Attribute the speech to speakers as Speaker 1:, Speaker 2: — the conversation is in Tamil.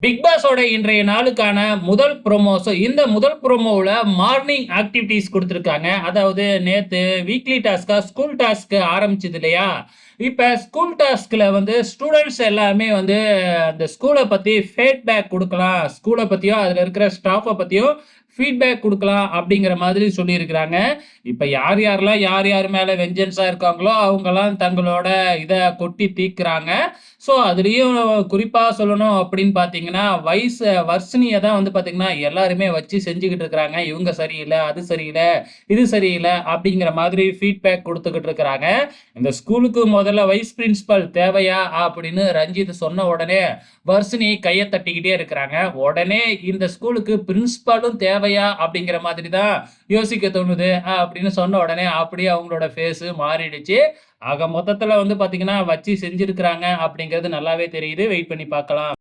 Speaker 1: பிக் பாஸோட இன்றைய நாளுக்கான முதல் ப்ரோமோ. இந்த முதல் ப்ரோமோவுல மார்னிங் ஆக்டிவிட்டீஸ் குடுத்துருக்காங்க. அதாவது நேத்து வீக்லி டாஸ்க்கா ஸ்கூல் டாஸ்க் ஆரம்பிச்சது இல்லையா? இப்ப ஸ்கூல் டாஸ்க்ல வந்து ஸ்டூடண்ட்ஸ் எல்லாமே வந்து அந்த ஸ்கூல பத்தி ஃபீட்பேக் குடுக்கலாம். ஸ்கூல பத்தியும், அதுல இருக்கிற ஸ்டாஃப்ப பத்தியும் ஃபீட்பேக் குடுக்கலாம் அப்படிங்கிற மாதிரி சொல்லியிருக்கிறாங்க. இப்ப யார் யாரெல்லாம் யார் யார் மேல வெஞ்சன்ஸா இருக்காங்களோ, அவங்கலாம் தங்களோட இத கொட்டி தீர்க்குறாங்க. அதுலயும் குறிப்பா சொல்லணும் அப்படின்னு பார்த்தீங்கன்னா, வர்ஷினிய தான் வந்து பார்த்தீங்கன்னா, எல்லாருமே வச்சு செஞ்சுகிட்டு இருக்கிறாங்க. இவங்க சரியில்ல, அது சரியில்ல, இது சரியில்ல அப்படிங்கிற மாதிரி ஃபீட்பேக் குடுத்துக்கிட்டு இருக்கிறாங்க. இந்த ஸ்கூலுக்கு முதல்ல வைஸ் பிரின்சிபல் தேவையா? அப்படின்னு ரஞ்சித் சொன்ன உடனே, வர்ஷினி கைய தட்டிக்கிட்டே இருக்கிறாங்க. உடனே இந்த ஸ்கூலுக்கு பிரின்சிபாலும் தேவையா? அப்படிங்கிற மாதிரி தான் யோசிக்க தோணுது. அப்படின்னு சொன்ன உடனே அப்படியே அவங்களோட ஃபேஸ் மாறிடுச்சு. ஆக மொத்தத்துல வந்து பார்த்தீங்கன்னா, வச்சு செஞ்சிருக்கிறாங்க அப்படிங்கிறது நல்லாவே தெரியுது. வெயிட் பண்ணி பார்க்கலாம்.